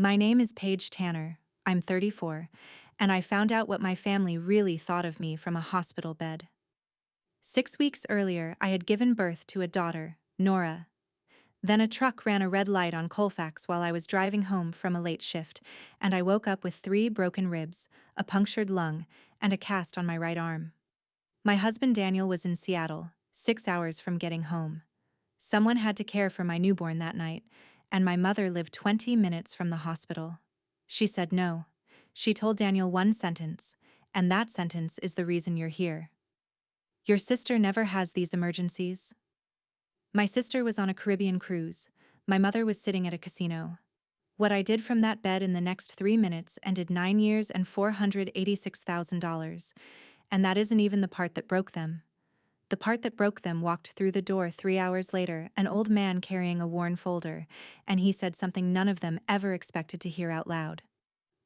My name is Paige Tanner. I'm 34, and I found out what my family really thought of me from a hospital bed. 6 weeks earlier, I had given birth to a daughter, Nora. Then a truck ran a red light on Colfax while I was driving home from a late shift, and I woke up with 3 broken ribs, a punctured lung, and a cast on my right arm. My husband Daniel was in Seattle, 6 hours from getting home. Someone had to care for my newborn that night, and my mother lived 20 minutes from the hospital. She said no. She told Daniel one sentence, and that sentence is the reason you're here. Your sister never has these emergencies. My sister was on a Caribbean cruise. My mother was sitting at a casino. What I did from that bed in the next 3 minutes ended 9 years and $486,000, and that isn't even the part that broke them. The part that broke them walked through the door 3 hours later, an old man carrying a worn folder, and he said something none of them ever expected to hear out loud.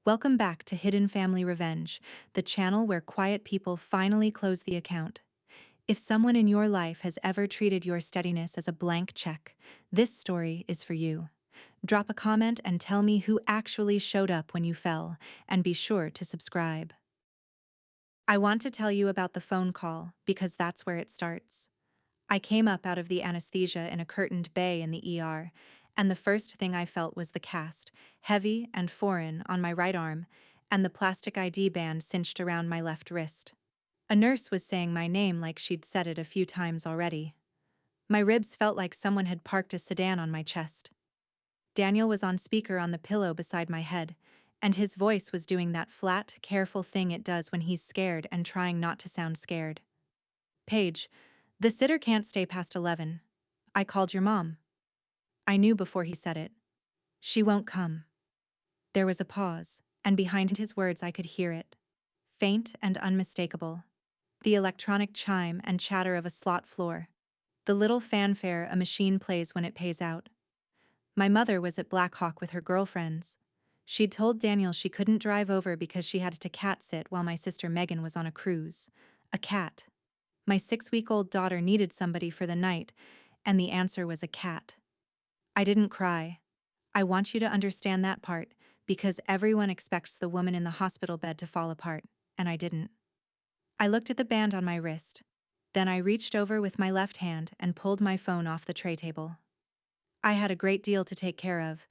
Welcome back to Hidden Family Revenge, the channel where quiet people finally close the account. If someone in your life has ever treated your steadiness as a blank check, this story is for you. Drop a comment and tell me who actually showed up when you fell, and be sure to subscribe. I want to tell you about the phone call because that's where it starts. I came up out of the anesthesia in a curtained bay in the ER, and the first thing I felt was the cast, heavy and foreign, on my right arm, and the plastic ID band cinched around my left wrist. A nurse was saying my name like she'd said it a few times already. My ribs felt like someone had parked a sedan on my chest. Daniel was on speaker on the pillow beside my head, and his voice was doing that flat, careful thing it does when he's scared and trying not to sound scared. Paige, the sitter can't stay past 11. I called your mom. I knew before he said it. She won't come. There was a pause, and behind his words I could hear it. Faint and unmistakable. The electronic chime and chatter of a slot floor. The little fanfare a machine plays when it pays out. My mother was at Black Hawk with her girlfriends. She'd told Daniel she couldn't drive over because she had to cat sit while my sister Megan was on a cruise. A cat. My 6-week-old daughter needed somebody for the night, and the answer was a cat. I didn't cry. I want you to understand that part, because everyone expects the woman in the hospital bed to fall apart, and I didn't. I looked at the band on my wrist. Then I reached over with my left hand and pulled my phone off the tray table. I had a great deal to take care of,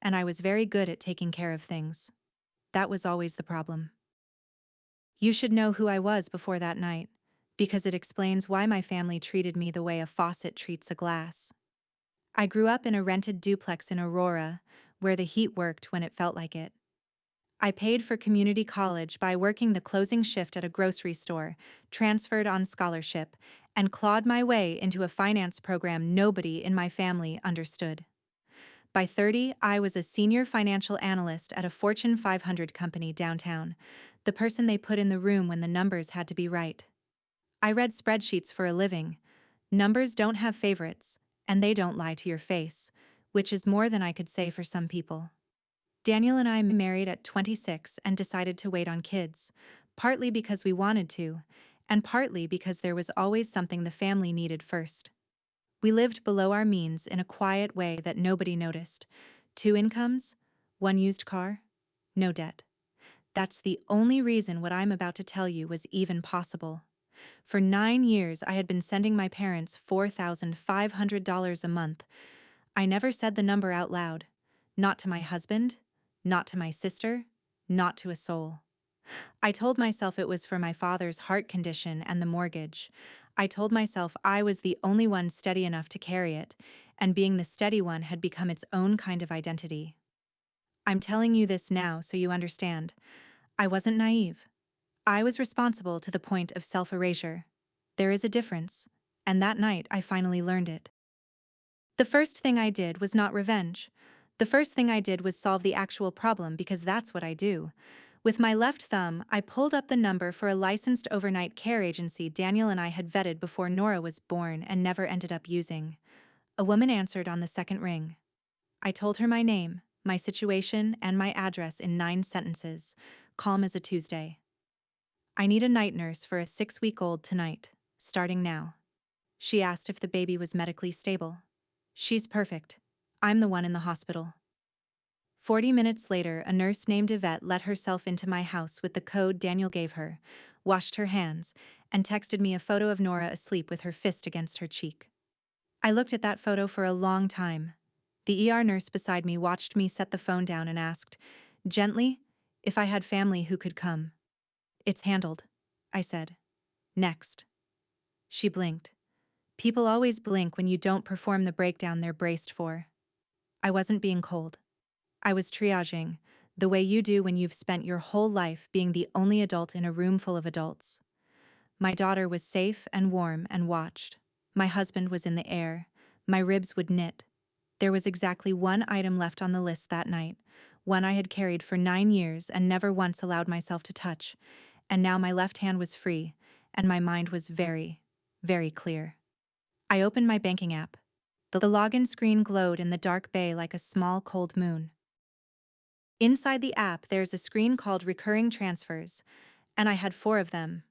and I was very good at taking care of things. That was always the problem. You should know who I was before that night, because it explains why my family treated me the way a faucet treats a glass. I grew up in a rented duplex in Aurora, where the heat worked when it felt like it. I paid for community college by working the closing shift at a grocery store, transferred on scholarship, and clawed my way into a finance program nobody in my family understood. By 30, I was a senior financial analyst at a Fortune 500 company downtown, the person they put in the room when the numbers had to be right. I read spreadsheets for a living. Numbers don't have favorites, and they don't lie to your face, which is more than I could say for some people. Daniel and I married at 26 and decided to wait on kids, partly because we wanted to, and partly because there was always something the family needed first. We lived below our means in a quiet way that nobody noticed. 2 incomes, 1 used car, no debt. That's the only reason what I'm about to tell you was even possible. For 9 years I had been sending my parents $4,500 a month. I never said the number out loud. Not to my husband, not to my sister, not to a soul. I told myself it was for my father's heart condition and the mortgage. I told myself I was the only one steady enough to carry it, and being the steady one had become its own kind of identity. I'm telling you this now so you understand. I wasn't naive. I was responsible to the point of self-erasure. There is a difference, and that night I finally learned it. The first thing I did was not revenge. The first thing I did was solve the actual problem because that's what I do. With my left thumb, I pulled up the number for a licensed overnight care agency Daniel and I had vetted before Nora was born and never ended up using. A woman answered on the second ring. I told her my name, my situation, and my address in 9 sentences, calm as a Tuesday. I need a night nurse for a 6-week-old tonight, starting now. She asked if the baby was medically stable. She's perfect. I'm the one in the hospital. 40 minutes later, a nurse named Yvette let herself into my house with the code Daniel gave her, washed her hands, and texted me a photo of Nora asleep with her fist against her cheek. I looked at that photo for a long time. The ER nurse beside me watched me set the phone down and asked, gently, if I had family who could come. It's handled, I said. Next. She blinked. People always blink when you don't perform the breakdown they're braced for. I wasn't being cold. I was triaging, the way you do when you've spent your whole life being the only adult in a room full of adults. My daughter was safe and warm and watched. My husband was in the air. My ribs would knit. There was exactly one item left on the list that night, one I had carried for 9 years and never once allowed myself to touch, and now my left hand was free, and my mind was very, very clear. I opened my banking app. The login screen glowed in the dark bay like a small cold moon. Inside the app, there's a screen called Recurring Transfers, and I had 4 of them.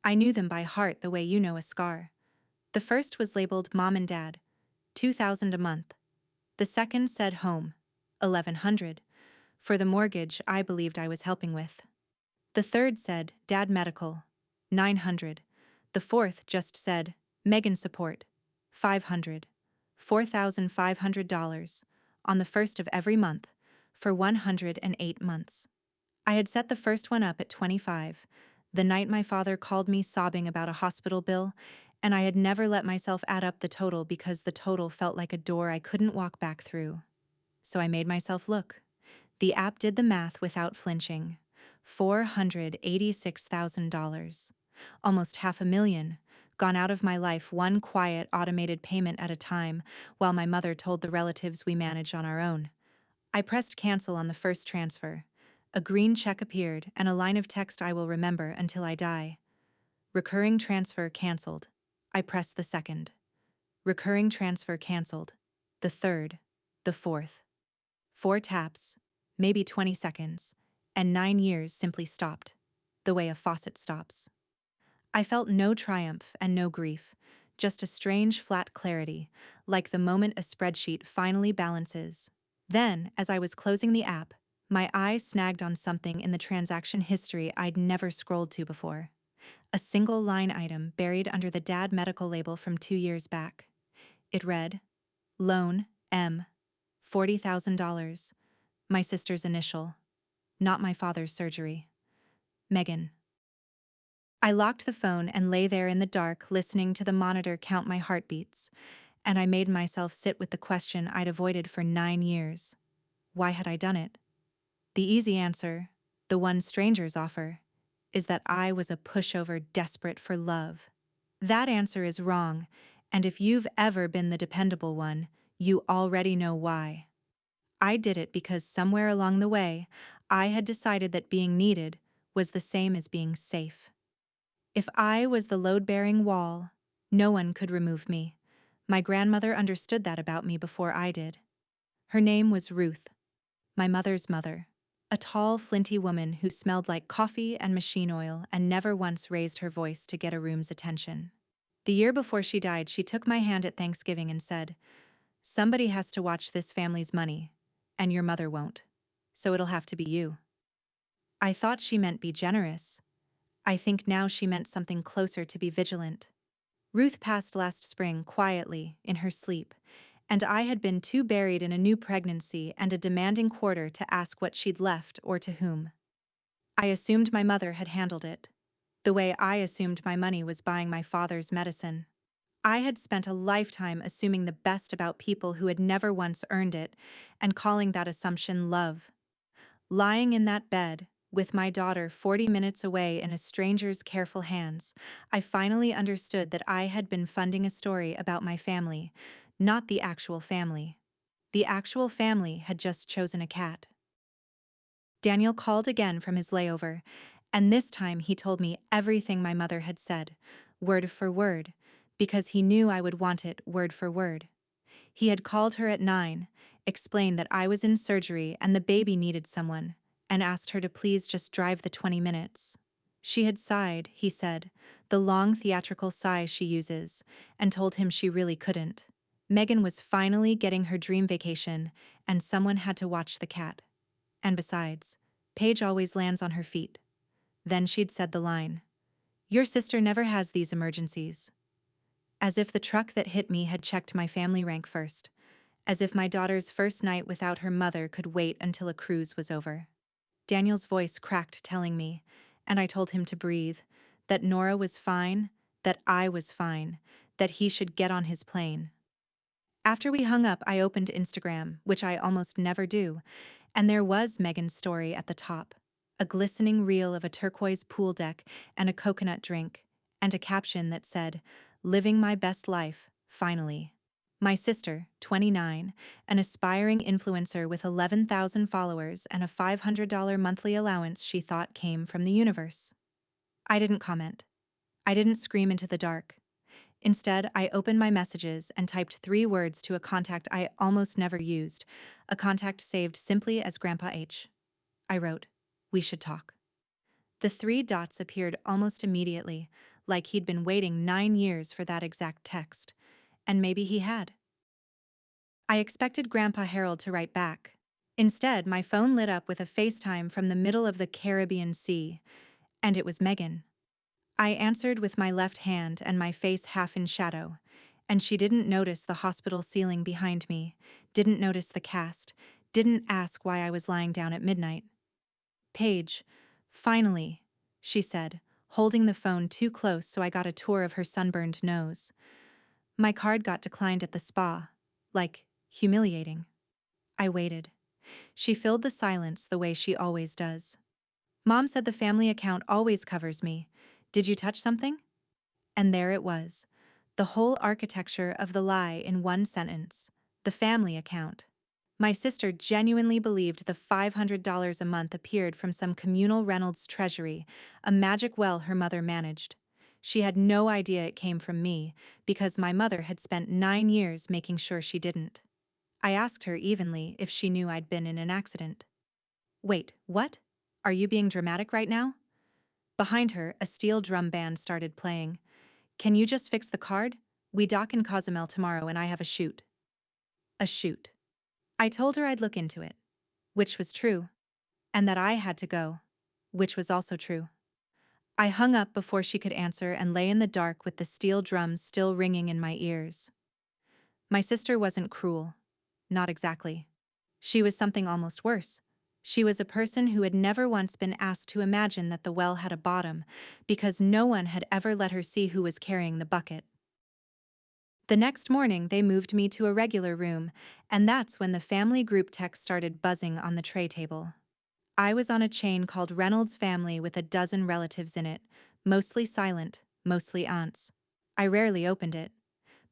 I knew them by heart the way you know a scar. The first was labeled Mom and Dad, $2,000 a month. The second said Home, $1,100, for the mortgage I believed I was helping with. The third said Dad Medical, $900. The fourth just said Megan Support, $500, $4,500, on the first of every month, for 108 months. I had set the first one up at 25, the night my father called me sobbing about a hospital bill, and I had never let myself add up the total because the total felt like a door I couldn't walk back through. So I made myself look. The app did the math without flinching. $486,000. Almost $500,000, gone out of my life one quiet automated payment at a time, while my mother told the relatives we manage on our own. I pressed cancel on the first transfer. A green check appeared and a line of text I will remember until I die. Recurring transfer canceled. I pressed the second. Recurring transfer canceled. The third. The fourth. 4 taps, maybe 20 seconds, and 9 years simply stopped, the way a faucet stops. I felt no triumph and no grief, just a strange flat clarity, like the moment a spreadsheet finally balances. Then, as I was closing the app, my eye snagged on something in the transaction history I'd never scrolled to before. A single line item buried under the Dad Medical label from 2 years back. It read, Loan, M, $40,000. My sister's initial. Not my father's surgery. Megan. I locked the phone and lay there in the dark listening to the monitor count my heartbeats, and I made myself sit with the question I'd avoided for 9 years. Why had I done it? The easy answer, the one strangers offer, is that I was a pushover desperate for love. That answer is wrong, and if you've ever been the dependable one, you already know why. I did it because somewhere along the way, I had decided that being needed was the same as being safe. If I was the load-bearing wall, no one could remove me. My grandmother understood that about me before I did. Her name was Ruth, my mother's mother, a tall, flinty woman who smelled like coffee and machine oil and never once raised her voice to get a room's attention. The year before she died, she took my hand at Thanksgiving and said, "Somebody has to watch this family's money, and your mother won't. So it'll have to be you." I thought she meant be generous. I think now she meant something closer to be vigilant. Ruth passed last spring quietly, in her sleep, and I had been too buried in a new pregnancy and a demanding quarter to ask what she'd left or to whom. I assumed my mother had handled it, the way I assumed my money was buying my father's medicine. I had spent a lifetime assuming the best about people who had never once earned it, and calling that assumption love. Lying in that bed, with my daughter 40 minutes away in a stranger's careful hands, I finally understood that I had been funding a story about my family, not the actual family. The actual family had just chosen a cat. Daniel called again from his layover, and this time he told me everything my mother had said, word for word, because he knew I would want it word for word. He had called her at 9, explained that I was in surgery and the baby needed someone, and asked her to please just drive the 20 minutes. She had sighed, he said, the long theatrical sigh she uses, and told him she really couldn't. Megan was finally getting her dream vacation, and someone had to watch the cat. And besides, Paige always lands on her feet. Then she'd said the line, "Your sister never has these emergencies." As if the truck that hit me had checked my family rank first. As if my daughter's first night without her mother could wait until a cruise was over. Daniel's voice cracked telling me, and I told him to breathe, that Nora was fine, that I was fine, that he should get on his plane. After we hung up, I opened Instagram, which I almost never do, and there was Megan's story at the top. A glistening reel of a turquoise pool deck and a coconut drink, and a caption that said, "Living my best life, finally." My sister, 29, an aspiring influencer with 11,000 followers and a $500 monthly allowance she thought came from the universe. I didn't comment. I didn't scream into the dark. Instead, I opened my messages and typed 3 words to a contact I almost never used, a contact saved simply as Grandpa H. I wrote, "We should talk." The 3 dots appeared almost immediately, like he'd been waiting 9 years for that exact text. And maybe he had. I expected Grandpa Harold to write back. Instead, my phone lit up with a FaceTime from the middle of the Caribbean Sea, and it was Megan. I answered with my left hand and my face half in shadow, and she didn't notice the hospital ceiling behind me, didn't notice the cast, didn't ask why I was lying down at midnight. "Paige, finally," she said, holding the phone too close so I got a tour of her sunburned nose. "My card got declined at the spa. Like, humiliating." I waited. She filled the silence the way she always does. "Mom said the family account always covers me. Did you touch something?" And there it was. The whole architecture of the lie in one sentence. The family account. My sister genuinely believed the $500 a month appeared from some communal Reynolds treasury, a magic well her mother managed. She had no idea it came from me, because my mother had spent 9 years making sure she didn't. I asked her evenly if she knew I'd been in an accident. "Wait, what? Are you being dramatic right now?" Behind her, a steel drum band started playing. "Can you just fix the card? We dock in Cozumel tomorrow and I have a shoot." A shoot. I told her I'd look into it, which was true, and that I had to go, which was also true. I hung up before she could answer and lay in the dark with the steel drums still ringing in my ears. My sister wasn't cruel. Not exactly. She was something almost worse. She was a person who had never once been asked to imagine that the well had a bottom, because no one had ever let her see who was carrying the bucket. The next morning they moved me to a regular room, and that's when the family group text started buzzing on the tray table. I was on a chain called Reynolds Family with a dozen relatives in it, mostly silent, mostly aunts. I rarely opened it,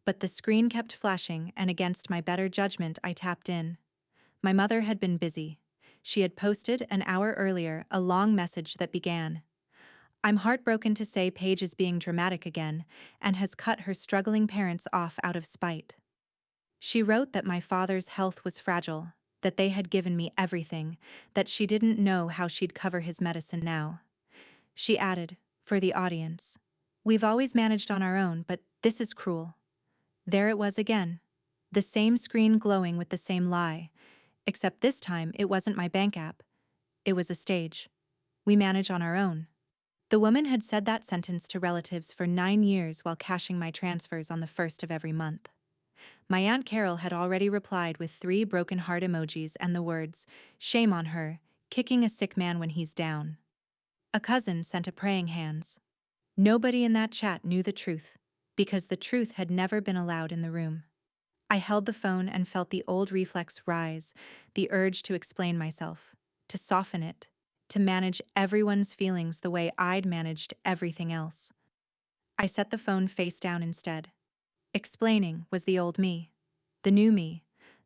but the screen kept flashing, and against my better judgment I tapped in. My mother had been busy. She had posted an hour earlier a long message that began, "I'm heartbroken to say Paige is being dramatic again, and has cut her struggling parents off out of spite." She wrote that my father's health was fragile, that they had given me everything, that she didn't know how she'd cover his medicine now. She added, for the audience, "We've always managed on our own, but this is cruel." There it was again. The same screen glowing with the same lie. Except this time it wasn't my bank app. It was a stage. "We manage on our own." The woman had said that sentence to relatives for 9 years while cashing my transfers on the first of every month. My Aunt Carol had already replied with 3 broken heart emojis and the words, "Shame on her, kicking a sick man when he's down." A cousin sent a praying hands. Nobody in that chat knew the truth, because the truth had never been allowed in the room. I held the phone and felt the old reflex rise, the urge to explain myself, to soften it, to manage everyone's feelings the way I'd managed everything else. I set the phone face down instead. Explaining was the old me. The new me,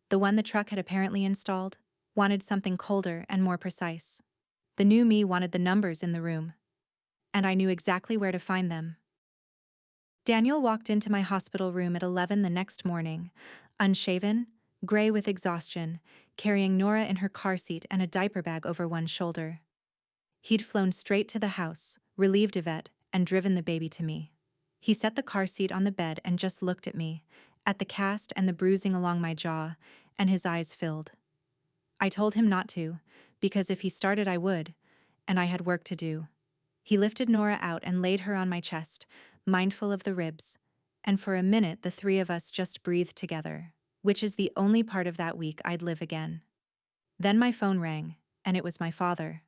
the one the truck had apparently installed, wanted something colder and more precise. The new me wanted the numbers in the room. And I knew exactly where to find them. Daniel walked into my hospital room at 11 the next morning, unshaven, gray with exhaustion, carrying Nora in her car seat and a diaper bag over one shoulder. He'd flown straight to the house, relieved Yvette, and driven the baby to me. He set the car seat on the bed and just looked at me, at the cast and the bruising along my jaw, and his eyes filled. I told him not to, because if he started I would, and I had work to do. He lifted Nora out and laid her on my chest, mindful of the ribs, and for a minute the three of us just breathed together, which is the only part of that week I'd live again. Then my phone rang, and it was my father.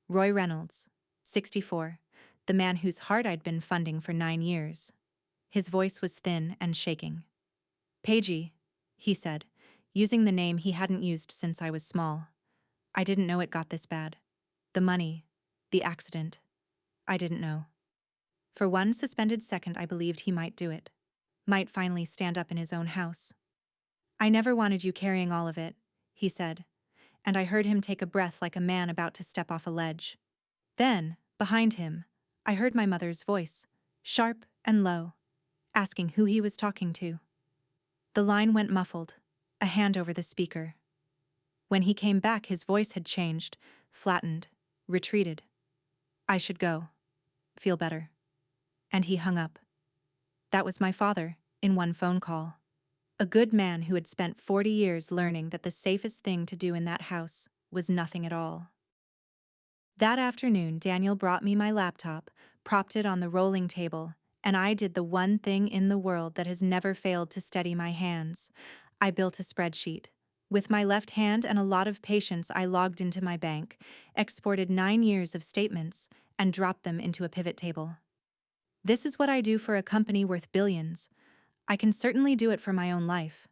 Roy Reynolds, 64, the man whose heart I'd been funding for 9 years. His voice was thin and shaking. "Paigey," he said, using the name he hadn't used since I was small. "I didn't know it got this bad. The money, the accident. I didn't know." For one suspended second I believed he might do it. Might finally stand up in his own house. "I never wanted you carrying all of it," he said, and I heard him take a breath like a man about to step off a ledge. Then, behind him, I heard my mother's voice, sharp and low, asking who he was talking to. The line went muffled, a hand over the speaker. When he came back his voice had changed, flattened, retreated. "I should go. Feel better." And he hung up. That was my father, in one phone call. A good man who had spent 40 years learning that the safest thing to do in that house was nothing at all. That afternoon Daniel brought me my laptop, propped it on the rolling table, and I did the one thing in the world that has never failed to steady my hands. I built a spreadsheet. With my left hand and a lot of patience I logged into my bank, exported 9 years of statements, and dropped them into a pivot table. This is what I do for a company worth billions. I can certainly do it for my own life.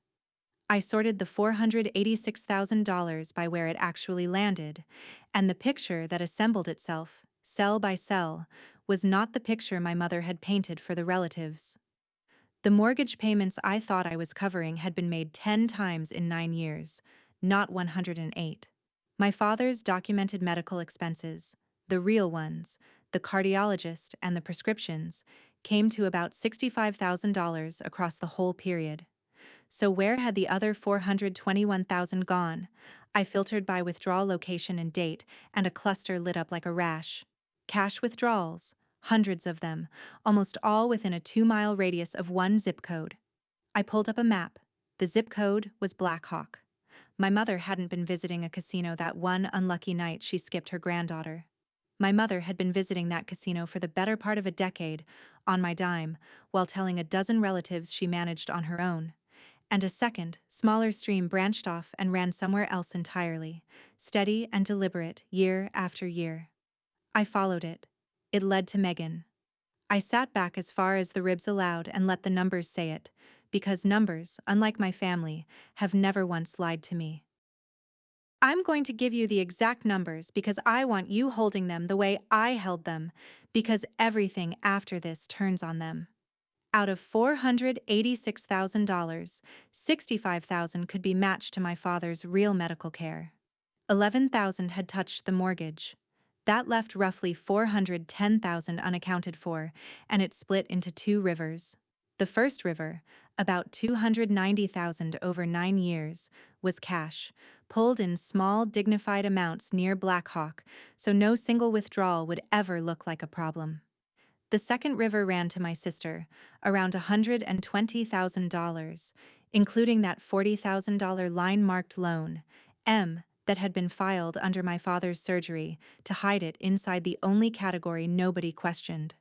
I sorted the $486,000 by where it actually landed, and the picture that assembled itself, cell by cell, was not the picture my mother had painted for the relatives. The mortgage payments I thought I was covering had been made 10 times in 9 years, not 108. My father's documented medical expenses, the real ones, the cardiologist and the prescriptions, came to about $65,000 across the whole period. So where had the other $421,000 gone? I filtered by withdrawal location and date, and a cluster lit up like a rash. Cash withdrawals, hundreds of them, almost all within a 2-mile radius of one zip code. I pulled up a map. The zip code was Black Hawk. My mother hadn't been visiting a casino that one unlucky night she skipped her granddaughter. My mother had been visiting that casino for the better part of a decade, on my dime, while telling a dozen relatives she managed on her own. And a second, smaller stream branched off and ran somewhere else entirely, steady and deliberate, year after year. I followed it. It led to Megan. I sat back as far as the ribs allowed and let the numbers say it, because numbers, unlike my family, have never once lied to me. I'm going to give you the exact numbers because I want you holding them the way I held them, because everything after this turns on them. Out of $486,000, $65,000 could be matched to my father's real medical care. $11,000 had touched the mortgage. That left roughly $410,000 unaccounted for, and it split into 2 rivers. The first river, about $290,000 over 9 years, was cash, pulled in small, dignified amounts near Black Hawk, so no single withdrawal would ever look like a problem. The second river ran to my sister, around $120,000, including that $40,000 line-marked loan, M, that had been filed under my father's surgery to hide it inside the only category nobody questioned.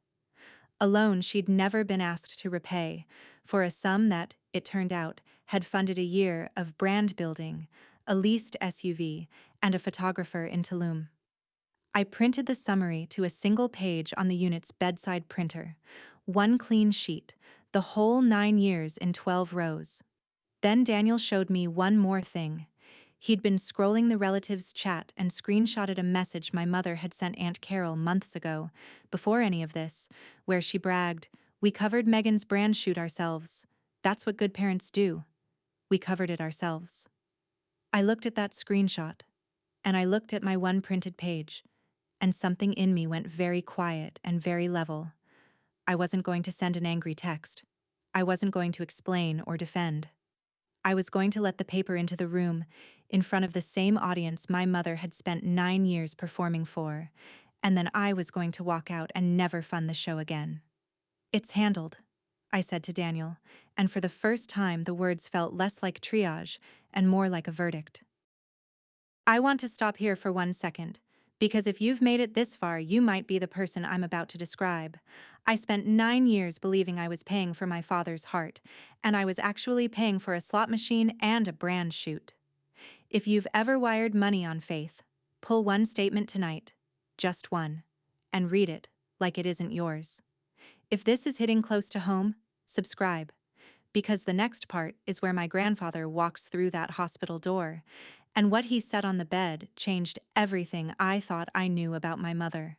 A loan she'd never been asked to repay, for a sum that, it turned out, had funded a year of brand building, a leased SUV, and a photographer in Tulum. I printed the summary to a single page on the unit's bedside printer, one clean sheet, the whole 9 years in 12 rows. Then Daniel showed me one more thing. He'd been scrolling the relatives' chat and screenshotted a message my mother had sent Aunt Carol months ago, before any of this, where she bragged, "We covered Megan's brand shoot ourselves. That's what good parents do. We covered it ourselves." I looked at that screenshot, and I looked at my one printed page, and something in me went very quiet and very level. I wasn't going to send an angry text. I wasn't going to explain or defend. I was going to let the paper into the room, in front of the same audience my mother had spent 9 years performing for, and then I was going to walk out and never fund the show again. "It's handled," I said to Daniel, and for the first time the words felt less like triage and more like a verdict. I want to stop here for 1 second, because if you've made it this far, you might be the person I'm about to describe. I spent 9 years believing I was paying for my father's heart, and I was actually paying for a slot machine and a brand shoot. If you've ever wired money on faith, pull one statement tonight, just one, and read it like it isn't yours. If this is hitting close to home, subscribe, because the next part is where my grandfather walks through that hospital door, and what he said on the bed changed everything I thought I knew about my mother.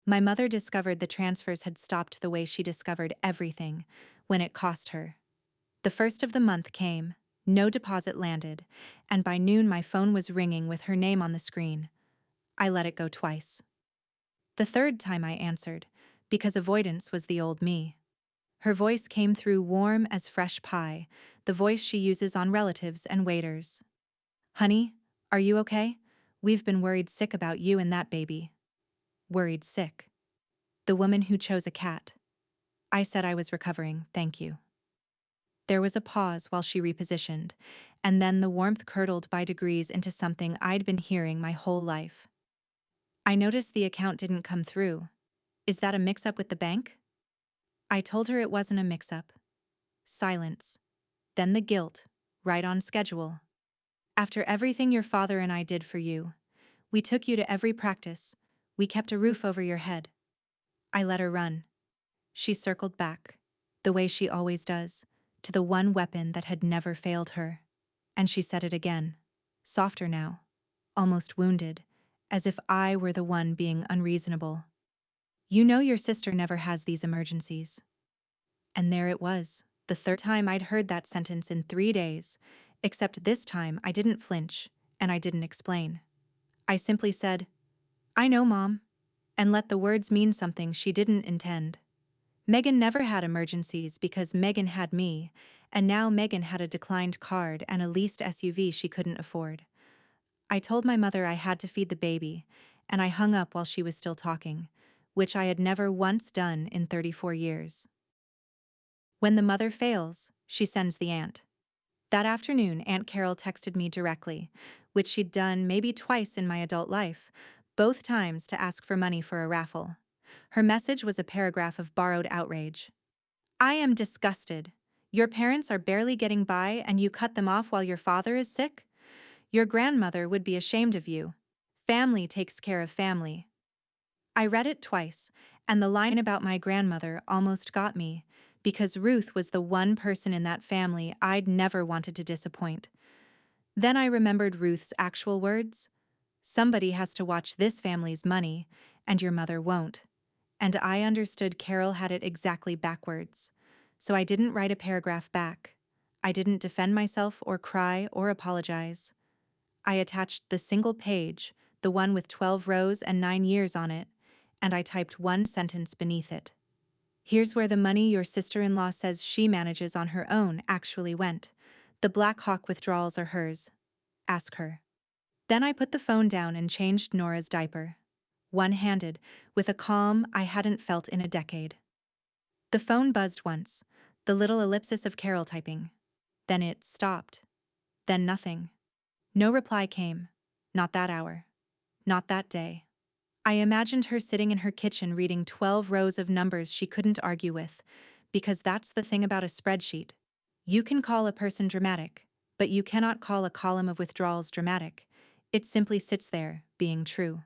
My mother discovered the transfers had stopped the way she discovered everything, when it cost her. The first of the month came, no deposit landed, and by noon my phone was ringing with her name on the screen. I let it go twice. The third time I answered, because avoidance was the old me. Her voice came through warm as fresh pie, the voice she uses on relatives and waiters. Honey, are you okay? We've been worried sick about you and that baby. Worried sick. The woman who chose a cat. I said I was recovering, thank you. There was a pause while she repositioned, and then the warmth curdled by degrees into something I'd been hearing my whole life. I noticed the account didn't come through. Is that a mix-up with the bank? I told her it wasn't a mix-up. Silence. Then the guilt, right on schedule. After everything your father and I did for you, we took you to every practice, we kept a roof over your head. I let her run. She circled back, the way she always does, to the one weapon that had never failed her. And she said it again, softer now, almost wounded, as if I were the one being unreasonable. You know your sister never has these emergencies. And there it was, the third time I'd heard that sentence in 3 days, except this time I didn't flinch, and I didn't explain. I simply said, I know, Mom, and let the words mean something she didn't intend. Megan never had emergencies because Megan had me, and now Megan had a declined card and a leased SUV she couldn't afford. I told my mother I had to feed the baby, and I hung up while she was still talking, which I had never once done in 34 years. When the mother fails, she sends the aunt. That afternoon, Aunt Carol texted me directly, which she'd done maybe twice in my adult life, both times to ask for money for a raffle. Her message was a paragraph of borrowed outrage. I am disgusted. Your parents are barely getting by and you cut them off while your father is sick? Your grandmother would be ashamed of you. Family takes care of family. I read it twice, and the line about my grandmother almost got me, because Ruth was the one person in that family I'd never wanted to disappoint. Then I remembered Ruth's actual words. Somebody has to watch this family's money, and your mother won't. And I understood Carol had it exactly backwards. So I didn't write a paragraph back. I didn't defend myself or cry or apologize. I attached the single page, the one with 12 rows and 9 years on it, and I typed one sentence beneath it. Here's where the money your sister-in-law says she manages on her own actually went. The Black Hawk withdrawals are hers. Ask her. Then I put the phone down and changed Nora's diaper. One-handed, with a calm I hadn't felt in a decade. The phone buzzed once, the little ellipsis of Carol typing. Then it stopped. Then nothing. No reply came. Not that hour. Not that day. I imagined her sitting in her kitchen reading 12 rows of numbers she couldn't argue with, because that's the thing about a spreadsheet. You can call a person dramatic, but you cannot call a column of withdrawals dramatic. It simply sits there, being true.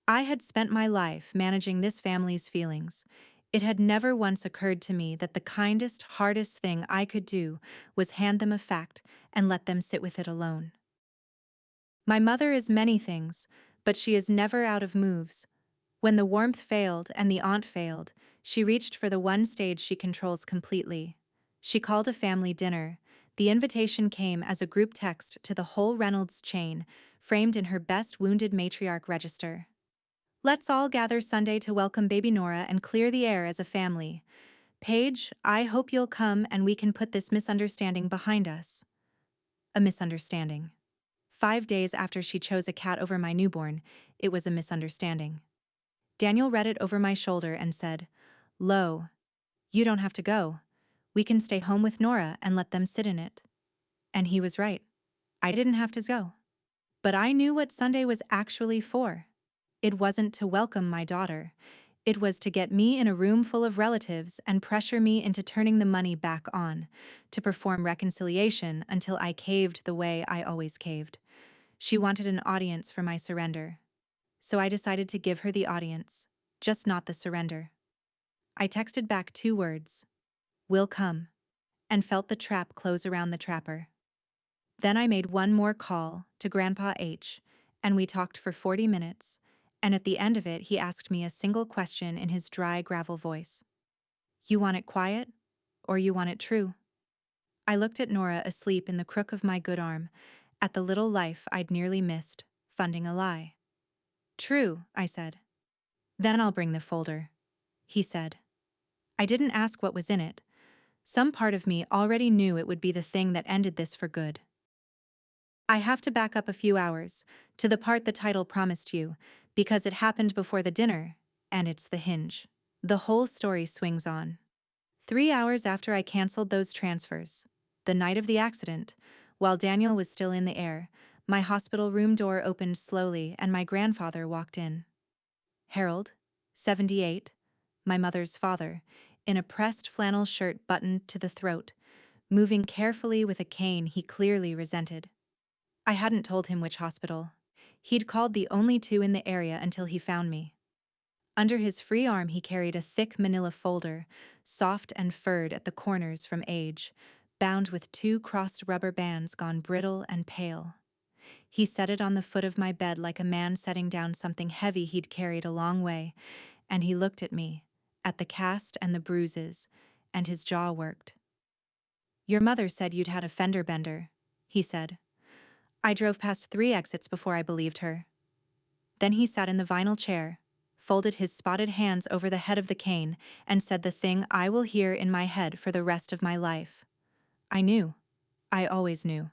I had spent my life managing this family's feelings. It had never once occurred to me that the kindest, hardest thing I could do was hand them a fact and let them sit with it alone. My mother is many things, but she is never out of moves. When the warmth failed and the aunt failed, she reached for the one stage she controls completely. She called a family dinner. The invitation came as a group text to the whole Reynolds chain, framed in her best wounded matriarch register. Let's all gather Sunday to welcome baby Nora and clear the air as a family. Paige, I hope you'll come and we can put this misunderstanding behind us. A misunderstanding. 5 days after she chose a cat over my newborn, it was a misunderstanding. Daniel read it over my shoulder and said, Lo, you don't have to go. We can stay home with Nora and let them sit in it. And he was right. I didn't have to go. But I knew what Sunday was actually for. It wasn't to welcome my daughter. It was to get me in a room full of relatives and pressure me into turning the money back on, to perform reconciliation until I caved the way I always caved. She wanted an audience for my surrender. So I decided to give her the audience, just not the surrender. I texted back 2 words. Will come. And felt the trap close around the trapper. Then I made one more call to Grandpa H, and we talked for 40 minutes, and at the end of it he asked me a single question in his dry gravel voice. You want it quiet, or you want it true? I looked at Nora asleep in the crook of my good arm, at the little life I'd nearly missed, funding a lie. True, I said. Then I'll bring the folder, he said. I didn't ask what was in it. Some part of me already knew it would be the thing that ended this for good. I have to back up a few hours, to the part the title promised you, because it happened before the dinner, and it's the hinge. The whole story swings on. 3 hours after I canceled those transfers, the night of the accident, while Daniel was still in the air, my hospital room door opened slowly and my grandfather walked in. Harold, 78, my mother's father, in a pressed flannel shirt buttoned to the throat, moving carefully with a cane he clearly resented. I hadn't told him which hospital. He'd called the only 2 in the area until he found me. Under his free arm he carried a thick manila folder, soft and furred at the corners from age, bound with 2 crossed rubber bands gone brittle and pale. He set it on the foot of my bed like a man setting down something heavy he'd carried a long way, and he looked at me, at the cast and the bruises, and his jaw worked. Your mother said you'd had a fender bender, he said. I drove past 3 exits before I believed her. Then he sat in the vinyl chair, folded his spotted hands over the head of the cane, and said the thing I will hear in my head for the rest of my life. I knew. I always knew.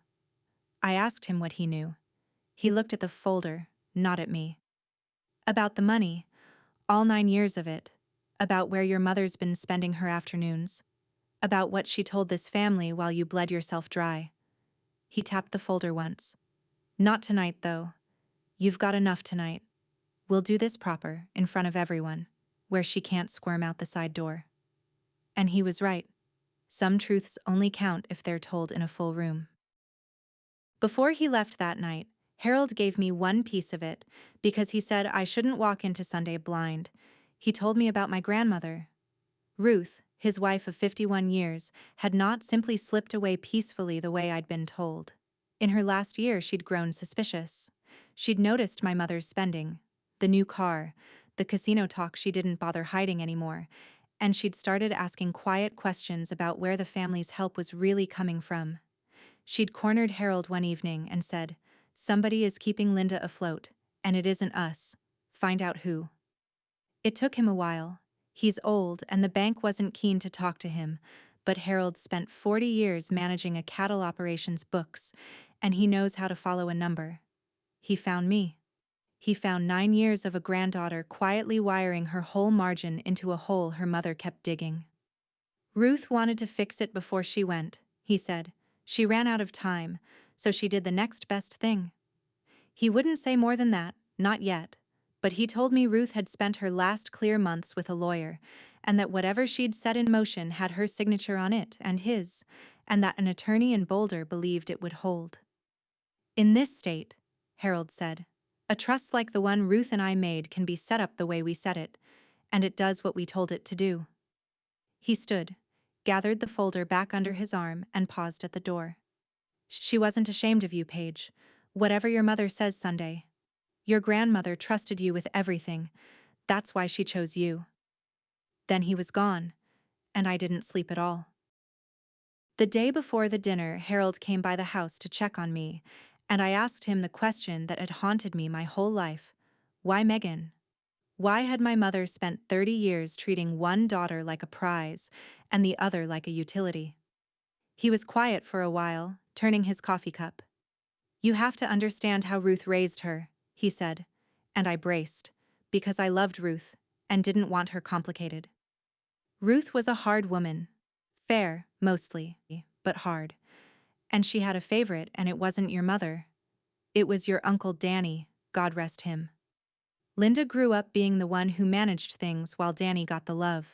I asked him what he knew. He looked at the folder, not at me. About the money, all 9 years of it, about where your mother's been spending her afternoons, about what she told this family while you bled yourself dry. He tapped the folder once. Not tonight, though. You've got enough tonight. We'll do this proper, in front of everyone, where she can't squirm out the side door. And he was right. Some truths only count if they're told in a full room. Before he left that night, Harold gave me one piece of it, because he said I shouldn't walk into Sunday blind. He told me about my grandmother. Ruth, his wife of 51 years, had not simply slipped away peacefully the way I'd been told. In her last year she'd grown suspicious. She'd noticed my mother's spending, the new car, the casino talk she didn't bother hiding anymore, and she'd started asking quiet questions about where the family's help was really coming from. She'd cornered Harold one evening and said, "Somebody is keeping Linda afloat, and it isn't us. Find out who." It took him a while. He's old and the bank wasn't keen to talk to him, but Harold spent 40 years managing a cattle operations books, and he knows how to follow a number. He found me. He found 9 years of a granddaughter quietly wiring her whole margin into a hole her mother kept digging. Ruth wanted to fix it before she went, he said. She ran out of time, so she did the next best thing. He wouldn't say more than that, not yet, but he told me Ruth had spent her last clear months with a lawyer, and that whatever she'd set in motion had her signature on it and his, and that an attorney in Boulder believed it would hold. In this state, Harold said, a trust like the one Ruth and I made can be set up the way we set it, and it does what we told it to do. He stood, gathered the folder back under his arm, and paused at the door. She wasn't ashamed of you, Paige. Whatever your mother says Sunday. Your grandmother trusted you with everything. That's why she chose you. Then he was gone, and I didn't sleep at all. The day before the dinner, Harold came by the house to check on me, and I asked him the question that had haunted me my whole life. Why Megan? Why had my mother spent 30 years treating one daughter like a prize and the other like a utility? He was quiet for a while, turning his coffee cup. You have to understand how Ruth raised her, he said, and I braced, because I loved Ruth and didn't want her complicated. Ruth was a hard woman. Fair, mostly, but hard. And she had a favorite, and it wasn't your mother. It was your Uncle Danny, God rest him. Linda grew up being the one who managed things while Danny got the love.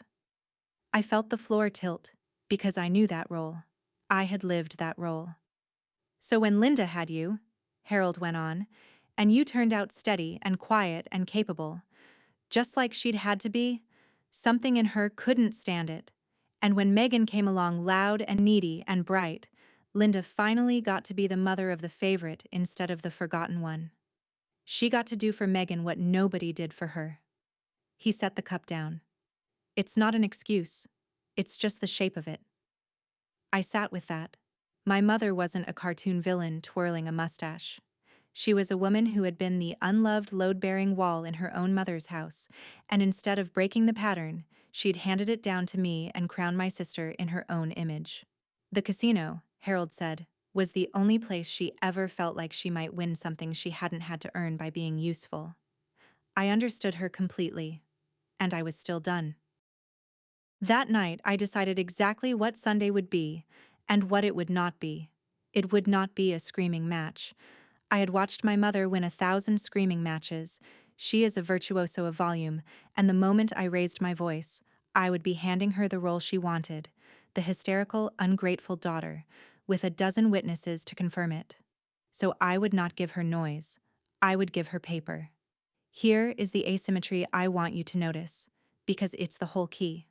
I felt the floor tilt, because I knew that role. I had lived that role. So when Linda had you, Harold went on, and you turned out steady and quiet and capable, just like she'd had to be, something in her couldn't stand it. And when Megan came along loud and needy and bright, Linda finally got to be the mother of the favorite instead of the forgotten one. She got to do for Megan what nobody did for her. He set the cup down. It's not an excuse. It's just the shape of it. I sat with that. My mother wasn't a cartoon villain twirling a mustache. She was a woman who had been the unloved load-bearing wall in her own mother's house, and instead of breaking the pattern, she'd handed it down to me and crowned my sister in her own image. The casino, Harold said, was the only place she ever felt like she might win something she hadn't had to earn by being useful. I understood her completely, and I was still done. That night I decided exactly what Sunday would be, and what it would not be. It would not be a screaming match. I had watched my mother win 1,000 screaming matches. She is a virtuoso of volume, and the moment I raised my voice, I would be handing her the role she wanted, the hysterical, ungrateful daughter, with a dozen witnesses to confirm it. So I would not give her noise. I would give her paper. Here is the asymmetry I want you to notice, because it's the whole key.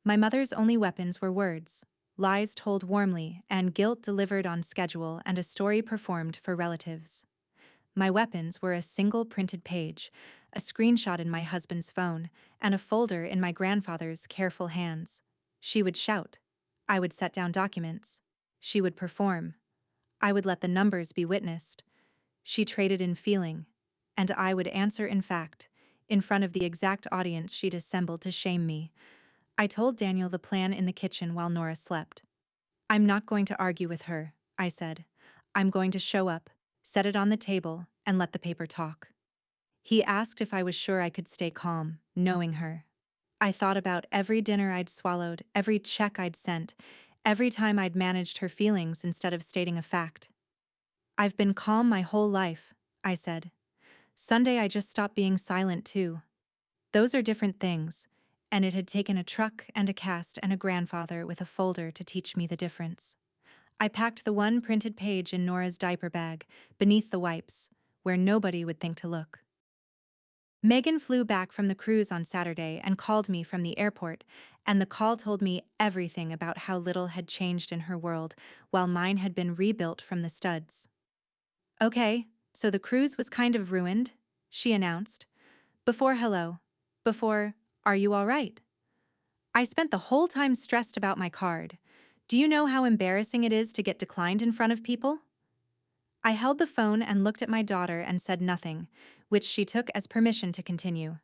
My mother's only weapons were words, lies told warmly, and guilt delivered on schedule, and a story performed for relatives. My weapons were a single printed page, a screenshot in my husband's phone, and a folder in my grandfather's careful hands. She would shout. I would set down documents. She would perform. I would let the numbers be witnessed. She traded in feeling, and I would answer in fact, in front of the exact audience she'd assembled to shame me. I told Daniel the plan in the kitchen while Nora slept. I'm not going to argue with her, I said. I'm going to show up, set it on the table, and let the paper talk. He asked if I was sure I could stay calm, knowing her. I thought about every dinner I'd swallowed, every check I'd sent, every time I'd managed her feelings instead of stating a fact. I've been calm my whole life, I said. Sunday I just stopped being silent too. Those are different things, and it had taken a truck and a cast and a grandfather with a folder to teach me the difference. I packed the one printed page in Nora's diaper bag, beneath the wipes, where nobody would think to look. Megan flew back from the cruise on Saturday and called me from the airport, and the call told me everything about how little had changed in her world, while mine had been rebuilt from the studs. Okay, so the cruise was kind of ruined, she announced. Before hello. Before, are you all right? I spent the whole time stressed about my card. Do you know how embarrassing it is to get declined in front of people? I held the phone and looked at my daughter and said nothing, which she took as permission to continue.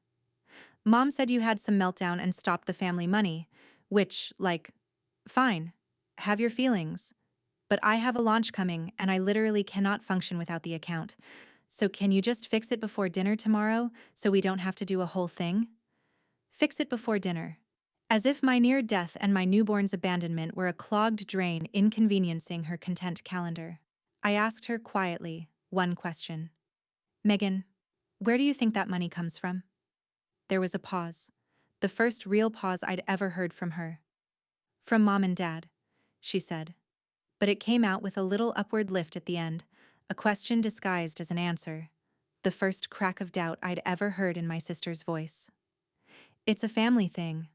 Mom said you had some meltdown and stopped the family money, which, fine, have your feelings. But I have a launch coming and I literally cannot function without the account. So can you just fix it before dinner tomorrow so we don't have to do a whole thing? Fix it before dinner. As if my near death and my newborn's abandonment were a clogged drain inconveniencing her content calendar. I asked her quietly, one question. Megan, where do you think that money comes from? There was a pause. The first real pause I'd ever heard from her. From Mom and Dad, she said. But it came out with a little upward lift at the end, a question disguised as an answer. The first crack of doubt I'd ever heard in my sister's voice. It's a family thing.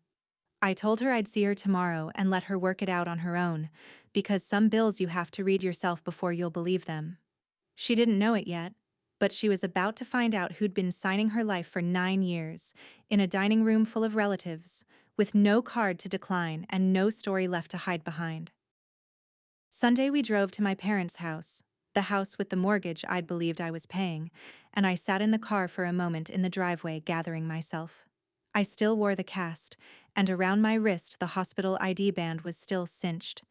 I told her I'd see her tomorrow and let her work it out on her own, because some bills you have to read yourself before you'll believe them. She didn't know it yet, but she was about to find out who'd been signing her life for 9 years, in a dining room full of relatives, with no card to decline and no story left to hide behind. Sunday we drove to my parents' house, the house with the mortgage I'd believed I was paying, and I sat in the car for a moment in the driveway gathering myself. I still wore the cast, and around my wrist the hospital ID band was still cinched.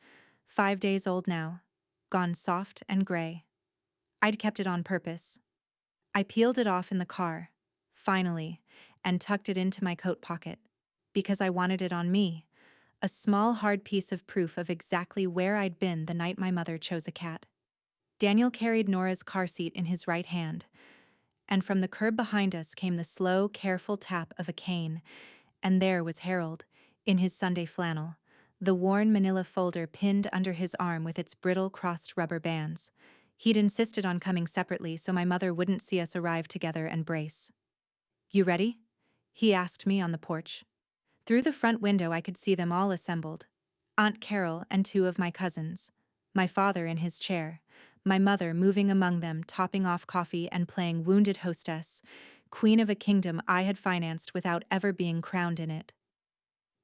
5 days old now, gone soft and gray. I'd kept it on purpose. I peeled it off in the car, finally, and tucked it into my coat pocket, because I wanted it on me, a small hard piece of proof of exactly where I'd been the night my mother chose a cat. Daniel carried Nora's car seat in his right hand, and from the curb behind us came the slow, careful tap of a cane, and there was Harold, in his Sunday flannel, the worn manila folder pinned under his arm with its brittle crossed rubber bands. He'd insisted on coming separately so my mother wouldn't see us arrive together and brace. "You ready?" he asked me on the porch. Through the front window I could see them all assembled. Aunt Carol and two of my cousins, my father in his chair, my mother moving among them, topping off coffee and playing wounded hostess, queen of a kingdom I had financed without ever being crowned in it.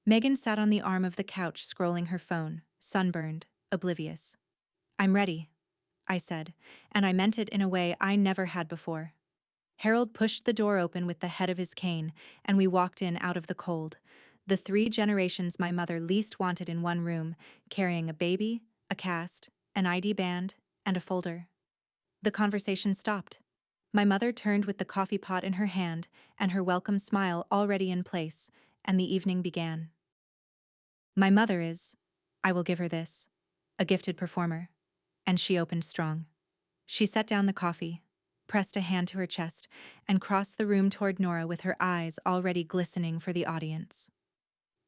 Megan sat on the arm of the couch scrolling her phone, sunburned, oblivious. "I'm ready," I said, and I meant it in a way I never had before. Harold pushed the door open with the head of his cane, and we walked in out of the cold, the three generations my mother least wanted in one room, carrying a baby, a cast, an ID band, and a folder. The conversation stopped. My mother turned with the coffee pot in her hand and her welcome smile already in place, and the evening began. My mother is, I will give her this, a gifted performer. And she opened strong. She set down the coffee, pressed a hand to her chest, and crossed the room toward Nora with her eyes already glistening for the audience.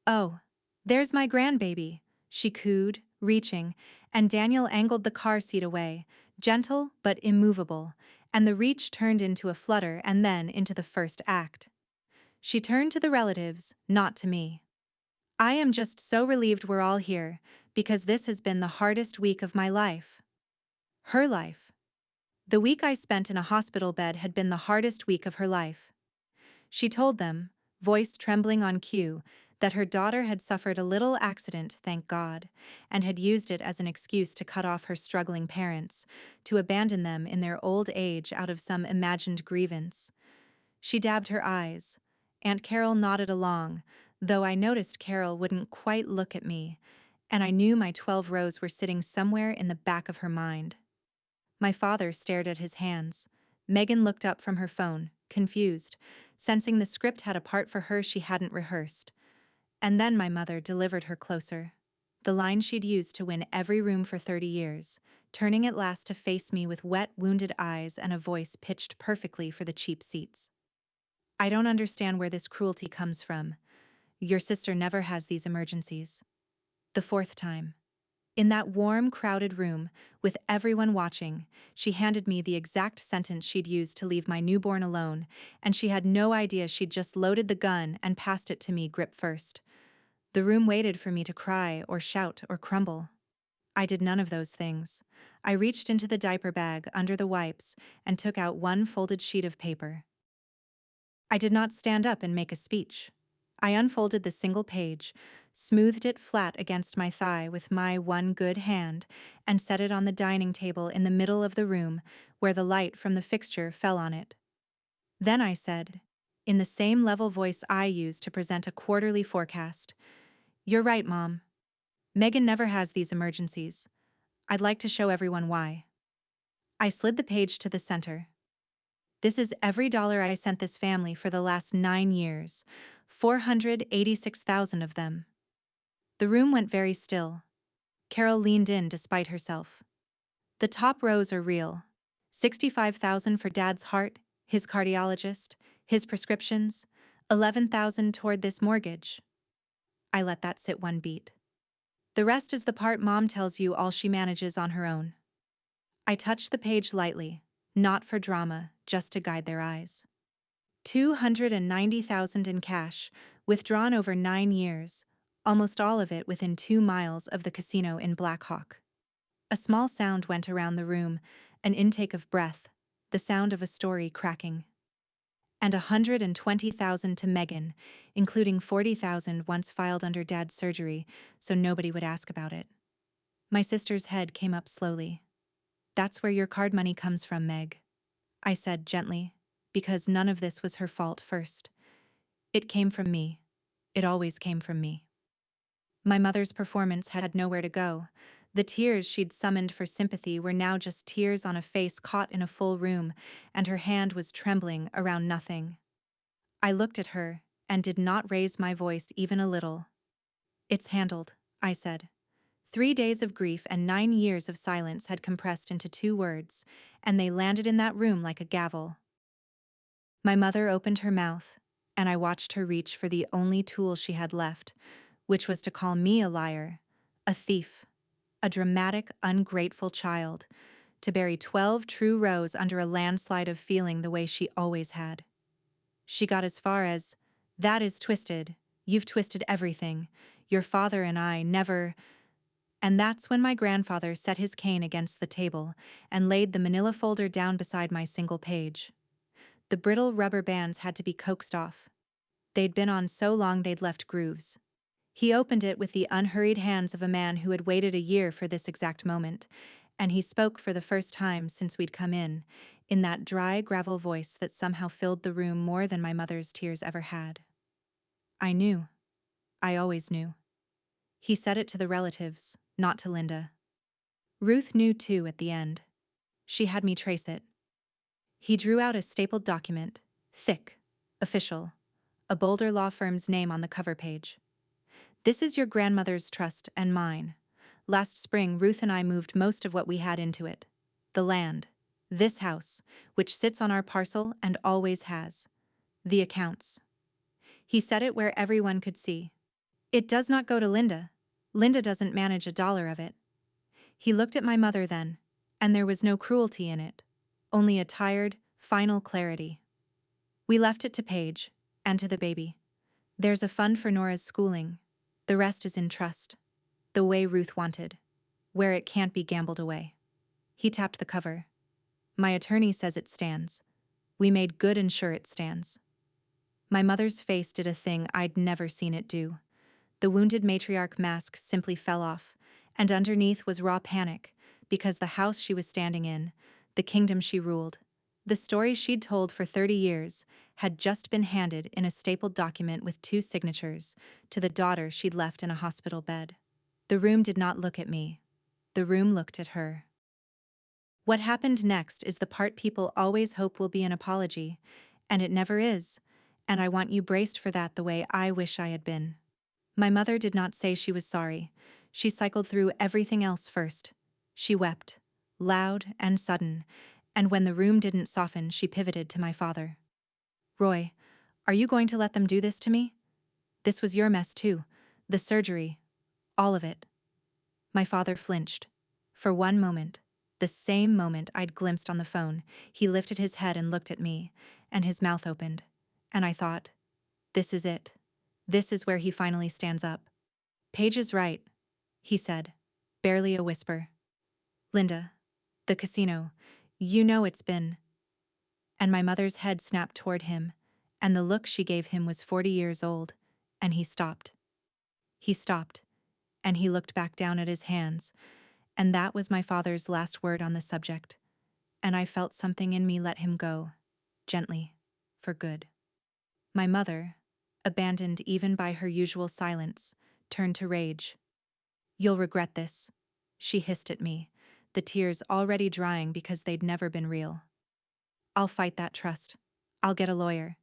"Oh, there's my grandbaby," she cooed, reaching, and Daniel angled the car seat away, gentle but immovable, and the reach turned into a flutter and then into the first act. She turned to the relatives, not to me. "I am just so relieved we're all here, because this has been the hardest week of my life." Her life. The week I spent in a hospital bed had been the hardest week of her life. She told them, voice trembling on cue, that her daughter had suffered a little accident, thank God, and had used it as an excuse to cut off her struggling parents, to abandon them in their old age out of some imagined grievance. She dabbed her eyes. Aunt Carol nodded along, though I noticed Carol wouldn't quite look at me, and I knew my 12 rows were sitting somewhere in the back of her mind. My father stared at his hands. Megan looked up from her phone, confused, sensing the script had a part for her she hadn't rehearsed. And then my mother delivered her closer. The line she'd used to win every room for 30 years, turning at last to face me with wet, wounded eyes and a voice pitched perfectly for the cheap seats. "I don't understand where this cruelty comes from. Your sister never has these emergencies." The fourth time. In that warm, crowded room, with everyone watching, she handed me the exact sentence she'd used to leave my newborn alone, and she had no idea she'd just loaded the gun and passed it to me grip first. The room waited for me to cry or shout or crumble. I did none of those things. I reached into the diaper bag under the wipes and took out one folded sheet of paper. I did not stand up and make a speech. I unfolded the single page, smoothed it flat against my thigh with my one good hand, and set it on the dining table in the middle of the room, where the light from the fixture fell on it. Then I said, in the same level voice I use to present a quarterly forecast, "You're right, Mom. Megan never has these emergencies. I'd like to show everyone why." I slid the page to the center. "This is every dollar I sent this family for the last 9 years, 486,000 of them." The room went very still. Carol leaned in despite herself. "The top rows are real. 65,000 for Dad's heart, his cardiologist, his prescriptions, 11,000 toward this mortgage." I let that sit one beat. "The rest is the part Mom tells you all she manages on her own." I touched the page lightly, not for drama, just to guide their eyes. 290,000 in cash, withdrawn over 9 years, almost all of it within 2 miles of the casino in Black Hawk. A small sound went around the room, an intake of breath, the sound of a story cracking. "And 120,000 to Megan, including 40,000 once filed under Dad's surgery, so nobody would ask about it." My sister's head came up slowly. "That's where your card money comes from, Meg," I said gently, because none of this was her fault first. It came from me. It always came from me. My mother's performance had nowhere to go. The tears she'd summoned for sympathy were now just tears on a face caught in a full room, and her hand was trembling around nothing. I looked at her, and did not raise my voice even a little. "It's handled," I said. 3 days of grief and 9 years of silence had compressed into 2 words, and they landed in that room like a gavel. My mother opened her mouth, and I watched her reach for the only tool she had left, which was to call me a liar, a thief, a dramatic, ungrateful child, to bury 12 true rows under a landslide of feeling the way she always had. She got as far as, "That is twisted. You've twisted everything. Your father and I never—" And that's when my grandfather set his cane against the table and laid the manila folder down beside my single page. The brittle rubber bands had to be coaxed off. They'd been on so long they'd left grooves. He opened it with the unhurried hands of a man who had waited a year for this exact moment, and he spoke for the first time since we'd come in that dry gravel voice that somehow filled the room more than my mother's tears ever had. I knew. I always knew. He said it to the relatives, not to Linda. Ruth knew too at the end. She had me trace it. He drew out a stapled document, thick, official, a Boulder law firm's name on the cover page. "This is your grandmother's trust and mine. Last spring, Ruth and I moved most of what we had into it. The land, this house, which sits on our parcel and always has. The accounts." He said it where everyone could see. "It does not go to Linda. Linda doesn't manage a dollar of it." He looked at my mother then, and there was no cruelty in it, only a tired, final clarity. "We left it to Paige, and to the baby. There's a fund for Nora's schooling. The rest is in trust. The way Ruth wanted. Where it can't be gambled away." He tapped the cover. "My attorney says it stands. We made good and sure it stands." My mother's face did a thing I'd never seen it do. The wounded matriarch mask simply fell off, and underneath was raw panic, because the house she was standing in, the kingdom she ruled, the story she'd told for 30 years, had just been handed in a stapled document with 2 signatures to the daughter she'd left in a hospital bed. The room did not look at me. The room looked at her. What happened next is the part people always hope will be an apology, and it never is, and I want you braced for that the way I wish I had been. My mother did not say she was sorry. She cycled through everything else first. She wept, loud and sudden, and when the room didn't soften, she pivoted to my father. "Roy, are you going to let them do this to me? This was your mess too. The surgery. All of it." My father flinched. For one moment, the same moment I'd glimpsed on the phone, he lifted his head and looked at me, and his mouth opened. And I thought, this is it. This is where he finally stands up. "Paige is right," he said, barely a whisper. "Linda, the casino, you know it's been—" And my mother's head snapped toward him, and the look she gave him was 40 years old, and he stopped. He stopped, and he looked back down at his hands, and that was my father's last word on the subject, and I felt something in me let him go, gently, for good. My mother, abandoned even by her usual silence, turned to rage. "You'll regret this," she hissed at me, the tears already drying because they'd never been real. "I'll fight that trust. I'll get a lawyer.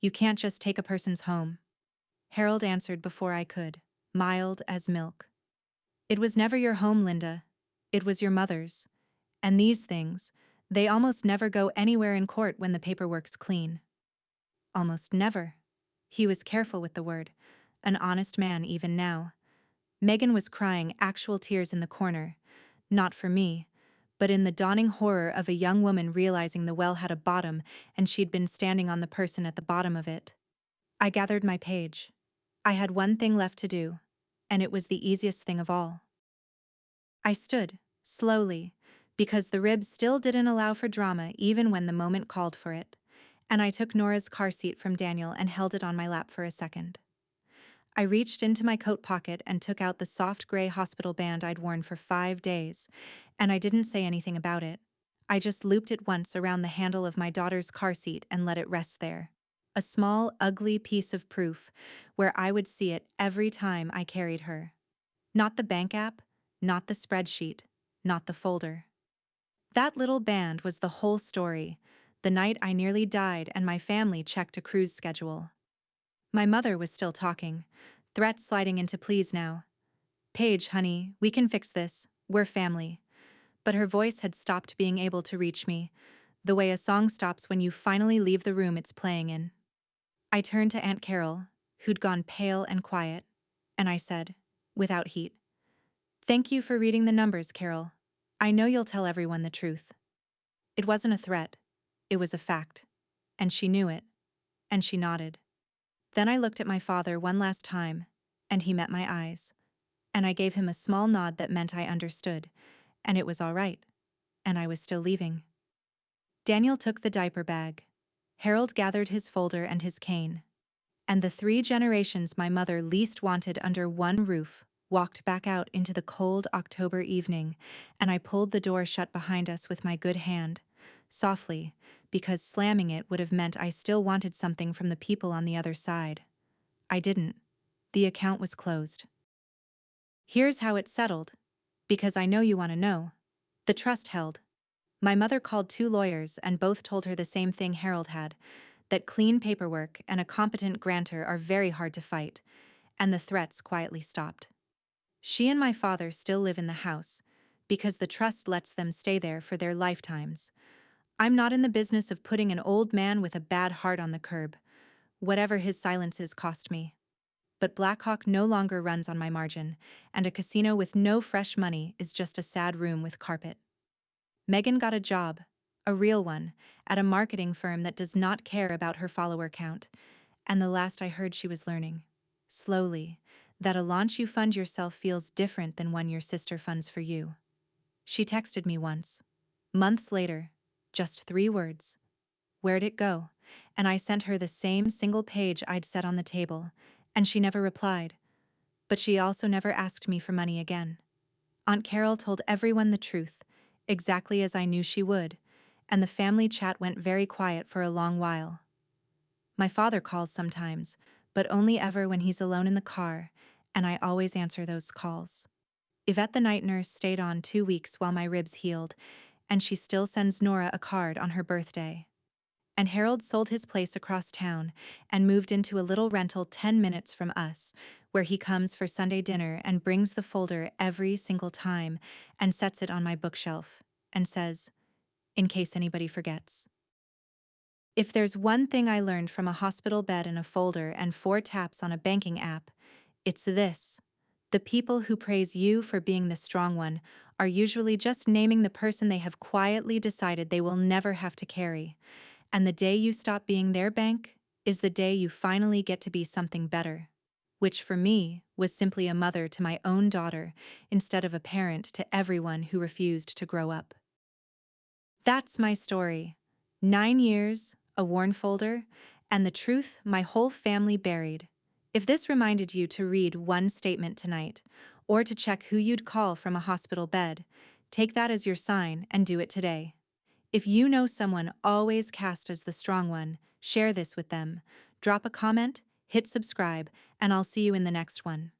You can't just take a person's home." Harold answered before I could, mild as milk. "It was never your home, Linda. It was your mother's. And these things, they almost never go anywhere in court when the paperwork's clean." Almost never. He was careful with the word, an honest man even now. Megan was crying actual tears in the corner, not for me, but in the dawning horror of a young woman realizing the well had a bottom and she'd been standing on the person at the bottom of it. I gathered my page. I had one thing left to do, and it was the easiest thing of all. I stood, slowly, because the ribs still didn't allow for drama even when the moment called for it, and I took Nora's car seat from Daniel and held it on my lap for a second. I reached into my coat pocket and took out the soft gray hospital band I'd worn for 5 days, and I didn't say anything about it. I just looped it once around the handle of my daughter's car seat and let it rest there. A small, ugly piece of proof where I would see it every time I carried her. Not the bank app, not the spreadsheet, not the folder. That little band was the whole story, the night I nearly died and my family checked a cruise schedule. My mother was still talking, threats sliding into pleas now. Paige, honey, we can fix this. We're family. But her voice had stopped being able to reach me, the way a song stops when you finally leave the room it's playing in. I turned to Aunt Carol, who'd gone pale and quiet, and I said, without heat, "Thank you for reading the numbers, Carol. I know you'll tell everyone the truth." It wasn't a threat. It was a fact. And she knew it. And she nodded. Then I looked at my father one last time, and he met my eyes. And I gave him a small nod that meant I understood, and it was all right. And I was still leaving. Daniel took the diaper bag. Harold gathered his folder and his cane. And the 3 generations my mother least wanted under one roof walked back out into the cold October evening, and I pulled the door shut behind us with my good hand, softly, because slamming it would have meant I still wanted something from the people on the other side. I didn't. The account was closed. Here's how it settled, because I know you want to know. The trust held. My mother called 2 lawyers and both told her the same thing Harold had, that clean paperwork and a competent grantor are very hard to fight, and the threats quietly stopped. She and my father still live in the house, because the trust lets them stay there for their lifetimes. I'm not in the business of putting an old man with a bad heart on the curb, whatever his silences cost me. But Blackhawk no longer runs on my margin, and a casino with no fresh money is just a sad room with carpet. Megan got a job, a real one, at a marketing firm that does not care about her follower count, and the last I heard she was learning, slowly, that a launch you fund yourself feels different than one your sister funds for you. She texted me once. Months later, just 3 words. Where'd it go? And I sent her the same single page I'd set on the table, and she never replied. But she also never asked me for money again. Aunt Carol told everyone the truth, exactly as I knew she would, and the family chat went very quiet for a long while. My father calls sometimes, but only ever when he's alone in the car, and I always answer those calls. Yvette the night nurse stayed on 2 weeks while my ribs healed, and she still sends Nora a card on her birthday. And Harold sold his place across town and moved into a little rental 10 minutes from us, where he comes for Sunday dinner and brings the folder every single time and sets it on my bookshelf and says, in case anybody forgets. If there's one thing I learned from a hospital bed and a folder and 4 taps on a banking app, it's this. The people who praise you for being the strong one are usually just naming the person they have quietly decided they will never have to carry. And the day you stop being their bank is the day you finally get to be something better. Which for me was simply a mother to my own daughter instead of a parent to everyone who refused to grow up. That's my story. 9 years, a worn folder, and the truth my whole family buried. If this reminded you to read one statement tonight, or to check who you'd call from a hospital bed, take that as your sign and do it today. If you know someone always cast as the strong one, share this with them. Drop a comment, hit subscribe, and I'll see you in the next one.